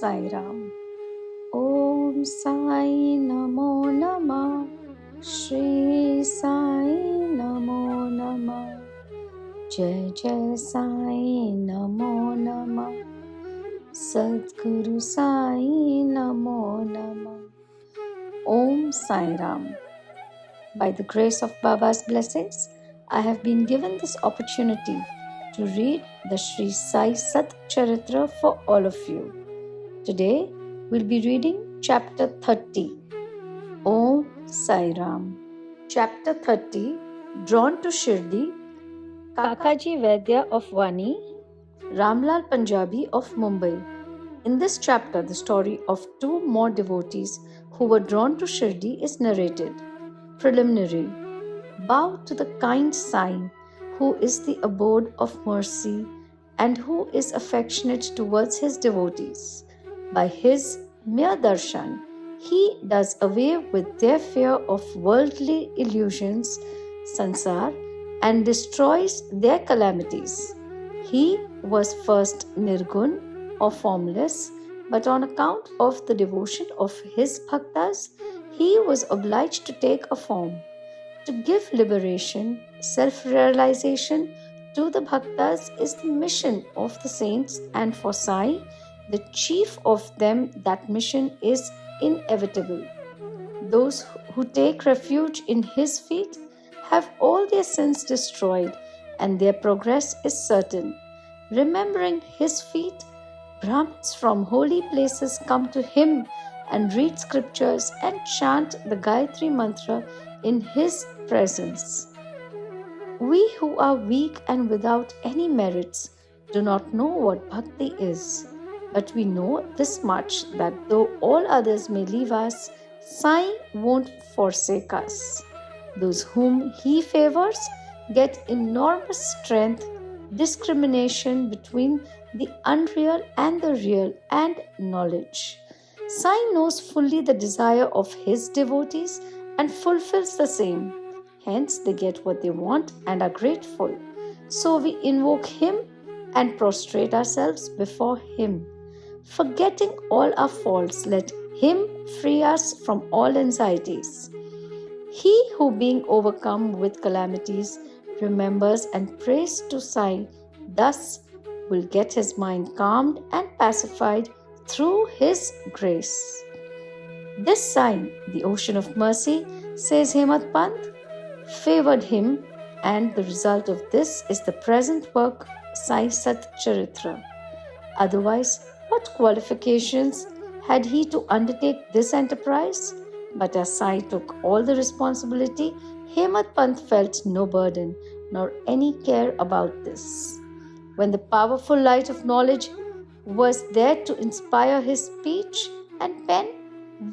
Sai Ram. Om Sai Namo Namah. Shri Sai Namo Namah. Jai Jai Sai Namo Namah. Sadguru Sai Namo Namah. Om Sai Ram. By the grace of Baba's blessings, I have been given this opportunity to read the Shri Sai Sat Charitra for all of you. Today, we'll be reading chapter 30. Om Sai Ram. Chapter 30, drawn to Shirdi, Kakaji Vaidya of Vani, Ramlal Punjabi of Mumbai. In this chapter, the story of two more devotees who were drawn to Shirdi is narrated. Preliminary. Bow to the kind Sai, who is the abode of mercy and who is affectionate towards his devotees. By his mere darshan, he does away with their fear of worldly illusions, sansar, and destroys their calamities. He was first nirgun or formless, but on account of the devotion of his bhaktas, he was obliged to take a form. To give liberation, self-realization to the bhaktas is the mission of the saints, and for Sai, the chief of them, that mission is inevitable. Those who take refuge in his feet have all their sins destroyed, and their progress is certain. Remembering his feet, Brahmins from holy places come to him and read scriptures and chant the Gayatri mantra in his presence. We who are weak and without any merits do not know what bhakti is, but we know this much, that though all others may leave us, Sai won't forsake us. Those whom he favors get enormous strength, discrimination between the unreal and the real, and knowledge. Sai knows fully the desire of his devotees and fulfills the same. Hence, they get what they want and are grateful. So we invoke him and prostrate ourselves before him. Forgetting all our faults, let him free us from all anxieties. He who, being overcome with calamities, remembers and prays to Sai, thus will get his mind calmed and pacified through his grace. This Sai, the ocean of mercy, says Hemant Pant, favored him, and the result of this is the present work Sai Sat Charitra. Otherwise, what qualifications had he to undertake this enterprise? But as Sai took all the responsibility, Hemant Pant felt no burden nor any care about this. When the powerful light of knowledge was there to inspire his speech and pen,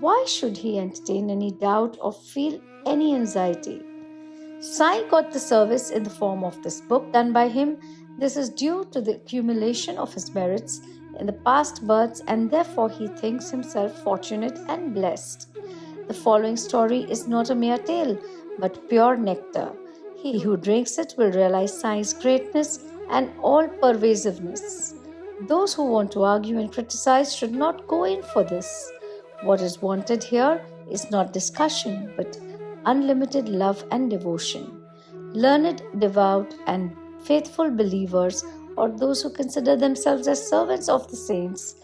why should he entertain any doubt or feel any anxiety? Sai got the service in the form of this book done by him. This is due to the accumulation of his merits in the past births, and therefore he thinks himself fortunate and blessed. The following story is not a mere tale, but pure nectar. He who drinks it will realize Sai's greatness and all-pervasiveness. Those who want to argue and criticize should not go in for this. What is wanted here is not discussion, but unlimited love and devotion. Learned, devout, and faithful believers, or those who consider themselves as servants of the saints,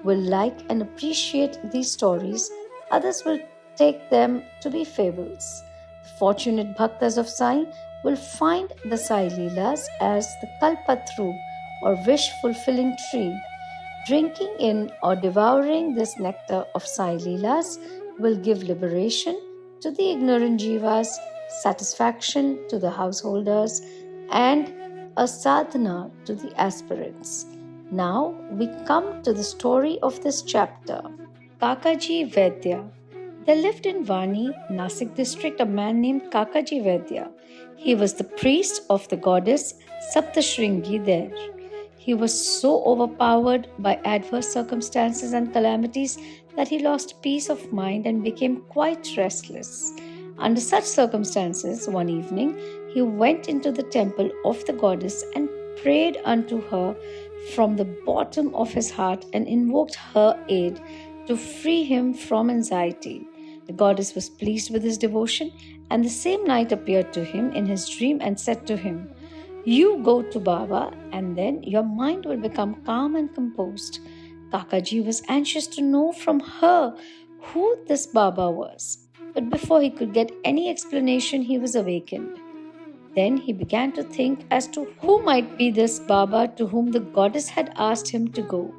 will like and appreciate these stories. Others will take them to be fables. The fortunate bhaktas of Sai will find the Sai Leelas as the kalpatru, or wish-fulfilling tree. Drinking in or devouring this nectar of Sai Leelas will give liberation to the ignorant jivas, satisfaction to the householders, and a sadhana to the aspirants. Now we come to the story of this chapter. Kakaji Vaidya. There lived in Vani, Nasik district, a man named Kakaji Vaidya. He was the priest of the goddess Saptashringi there. He was so overpowered by adverse circumstances and calamities that he lost peace of mind and became quite restless. Under such circumstances, one evening, he went into the temple of the goddess and prayed unto her from the bottom of his heart and invoked her aid to free him from anxiety. The goddess was pleased with his devotion, and the same night appeared to him in his dream and said to him, "You go to Baba, and then your mind will become calm and composed." Kakaji was anxious to know from her who this Baba was, but before he could get any explanation, he was awakened. Then he began to think as to who might be this Baba to whom the goddess had asked him to go.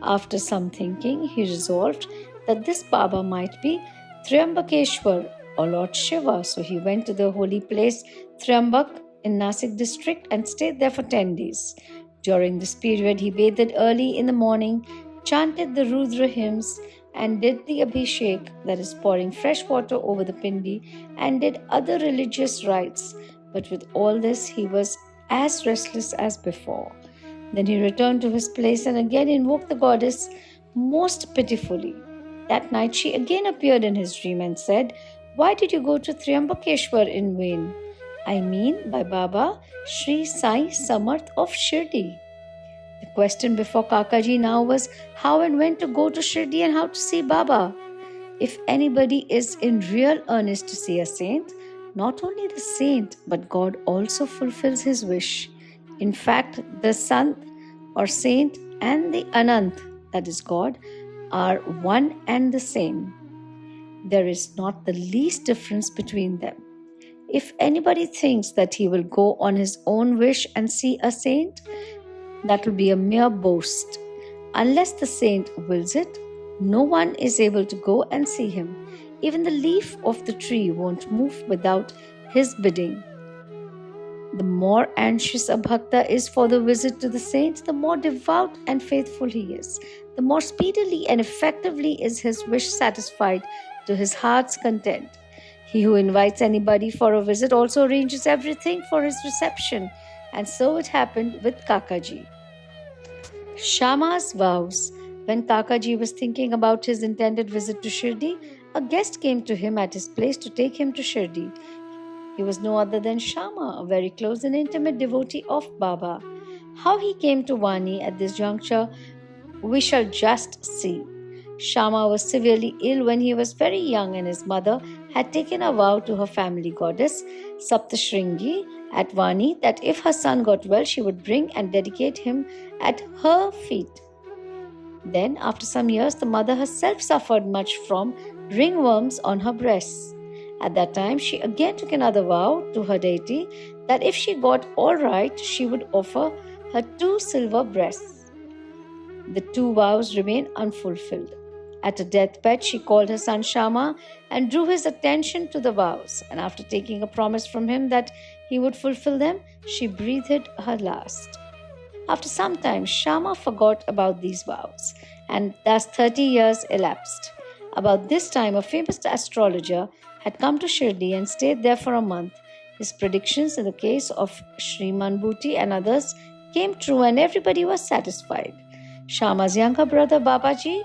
After some thinking, he resolved that this Baba might be Triambakeshwar or Lord Shiva. So he went to the holy place Triambak in Nasik district and stayed there for 10 days. During this period, he bathed early in the morning, chanted the Rudra hymns, and did the Abhishek, that is pouring fresh water over the pindi, and did other religious rites. But with all this, he was as restless as before. Then he returned to his place and again invoked the goddess most pitifully. That night she again appeared in his dream and said, "Why did you go to Triambakeshwar in vain? I mean by Baba Shri Sai Sat of Shirdi." The question before Kakaji now was how and when to go to Shirdi and how to see Baba. If anybody is in real earnest to see a saint, not only the saint but God also fulfills his wish. In fact, the Sant or saint and the Anant, that is God, are one and the same. There is not the least difference between them. If anybody thinks that he will go on his own wish and see a saint, that will be a mere boast. Unless the saint wills it, no one is able to go and see him. Even the leaf of the tree won't move without his bidding. The more anxious a bhakta is for the visit to the saint, the more devout and faithful he is. The more speedily and effectively is his wish satisfied to his heart's content. He who invites anybody for a visit also arranges everything for his reception, and so it happened with Kakaji. Shama's vows. When Kakaji was thinking about his intended visit to Shirdi, a guest came to him at his place to take him to Shirdi. He was no other than Shama, a very close and intimate devotee of Baba. How he came to Vani at this juncture, we shall just see. Shama was severely ill when he was very young, and his mother had taken a vow to her family goddess, Saptashringi, at Vani, that if her son got well, she would bring and dedicate him at her feet. Then, after some years, the mother herself suffered much from ringworms on her breasts. At that time, she again took another vow to her deity that if she got all right, she would offer her 2 silver breasts. The 2 vows remained unfulfilled. At her deathbed, she called her son Shama and drew his attention to the vows. And after taking a promise from him that he would fulfill them, she breathed her last. After some time, Shama forgot about these vows, and thus 30 years elapsed. About this time, a famous astrologer had come to Shirdi and stayed there for a month. His predictions in the case of Shri Manbhuti and others came true, and everybody was satisfied. Shama's younger brother Babaji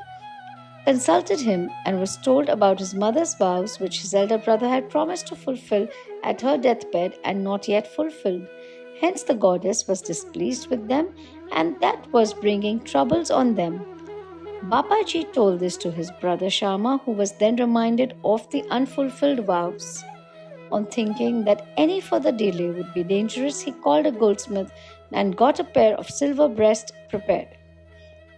consulted him and was told about his mother's vows, which his elder brother had promised to fulfill at her deathbed and not yet fulfilled. Hence the goddess was displeased with them, and that was bringing troubles on them. Babaji told this to his brother Shama, who was then reminded of the unfulfilled vows. On thinking that any further delay would be dangerous, he called a goldsmith and got a pair of silver breasts prepared.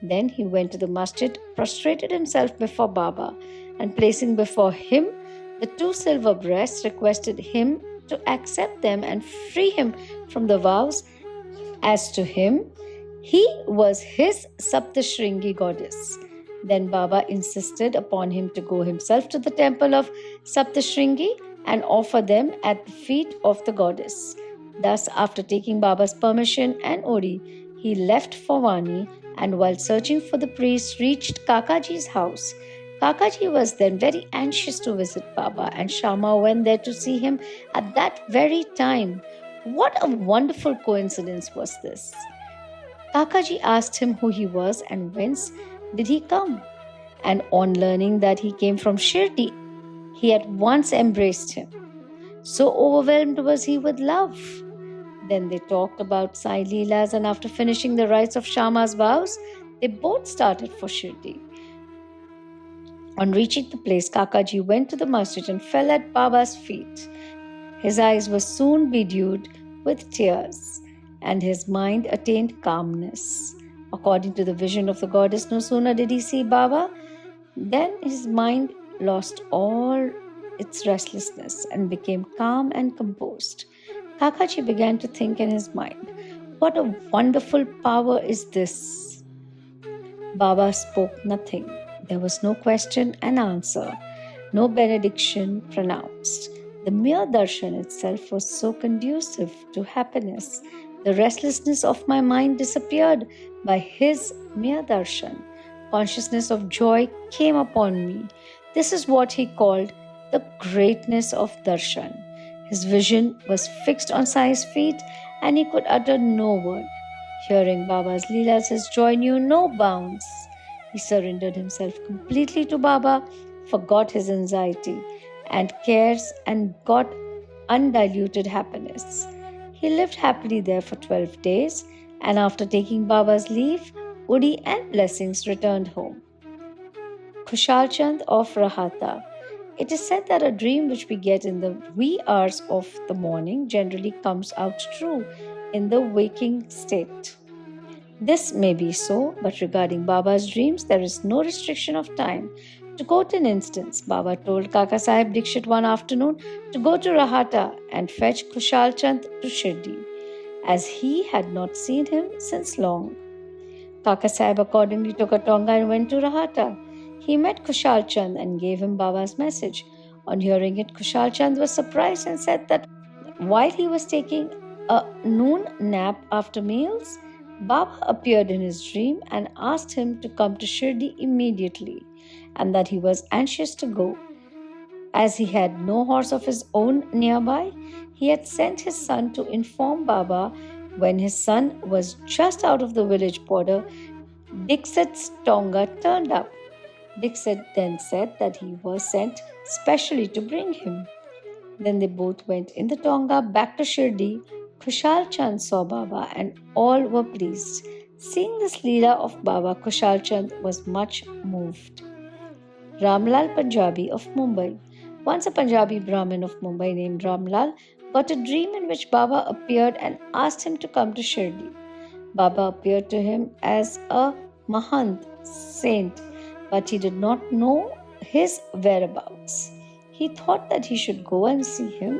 Then he went to the masjid, prostrated himself before Baba, and placing before him the 2 silver breasts, requested him to accept them and free him from the vows. As to him, he was his Saptashringi goddess. Then Baba insisted upon him to go himself to the temple of Saptashringi and offer them at the feet of the goddess. Thus, after taking Baba's permission and Odi, he left for Vani, and while searching for the priest, reached Kakaji's house. Kakaji was then very anxious to visit Baba, and Shama went there to see him at that very time. What a wonderful coincidence was this! Kakaji asked him who he was and whence did he come. And on learning that he came from Shirdi, he at once embraced him. So overwhelmed was he with love. Then they talked about Sai Leelas, and after finishing the rites of Shama's vows, they both started for Shirdi. On reaching the place, Kakaji went to the masjid and fell at Baba's feet. His eyes were soon bedewed with tears, and his mind attained calmness. According to the vision of the goddess, no sooner did he see Baba than his mind lost all its restlessness and became calm and composed. Kakaji began to think in his mind, "What a wonderful power is this!" Baba spoke nothing. There was no question and answer, no benediction pronounced. The mere darshan itself was so conducive to happiness. The restlessness of my mind disappeared by his mere darshan. Consciousness of joy came upon me. This is what he called the greatness of darshan. His vision was fixed on Sai's feet, and he could utter no word. Hearing Baba's Leelas, his joy knew no bounds. He surrendered himself completely to Baba, forgot his anxiety and cares, and got undiluted happiness. He lived happily there for 12 days, and after taking Baba's leave, Udi and blessings returned home. Khushalchand of Rahata. It is said that a dream which we get in the wee hours of the morning generally comes out true in the waking state. This may be so, but regarding Baba's dreams, there is no restriction of time. To quote an instance, Baba told Kaka Sahib Dikshit one afternoon to go to Rahata and fetch Khushalchand to Shirdi, as he had not seen him since long. Kaka Sahib accordingly took a tonga and went to Rahata. He met Khushalchand and gave him Baba's message. On hearing it, Khushalchand was surprised and said that while he was taking a noon nap after meals, Baba appeared in his dream and asked him to come to Shirdi immediately, and that he was anxious to go. As he had no horse of his own nearby, he had sent his son to inform Baba. When his son was just out of the village border, Dikshit's tonga turned up. Dikshit then said that he was sent specially to bring him. Then they both went in the tonga back to Shirdi. Khushalchand saw Baba and all were pleased. Seeing this Leela of Baba, Khushalchand was much moved. Ramlal Punjabi of Mumbai. Once a Punjabi Brahmin of Mumbai named Ramlal got a dream in which Baba appeared and asked him to come to Shirdi. Baba appeared to him as a Mahant saint, but he did not know his whereabouts. He thought that he should go and see him,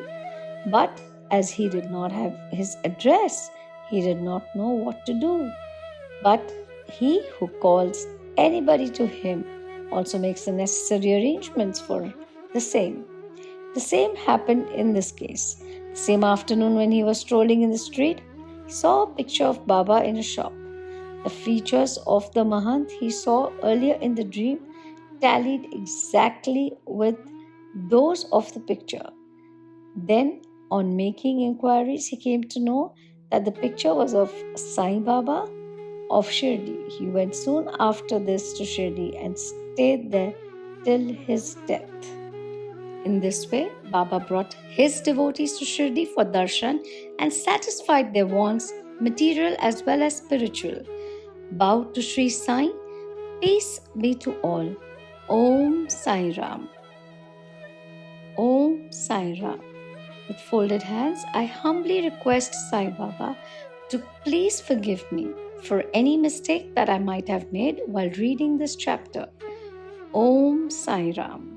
but as he did not have his address, he did not know what to do. But he who calls anybody to him also makes the necessary arrangements for the same. The same happened in this case. The same afternoon, when he was strolling in the street, he saw a picture of Baba in a shop. The features of the Mahant he saw earlier in the dream tallied exactly with those of the picture. Then, on making inquiries, he came to know that the picture was of Sai Baba of Shirdi. He went soon after this to Shirdi and stayed there till his death. In this way, Baba brought his devotees to Shirdi for darshan and satisfied their wants, material as well as spiritual. Bow to Shri Sai. Peace be to all. Om Sai Ram. Om Sai Ram. With folded hands, I humbly request Sai Baba to please forgive me for any mistake that I might have made while reading this chapter. Om Sai Ram.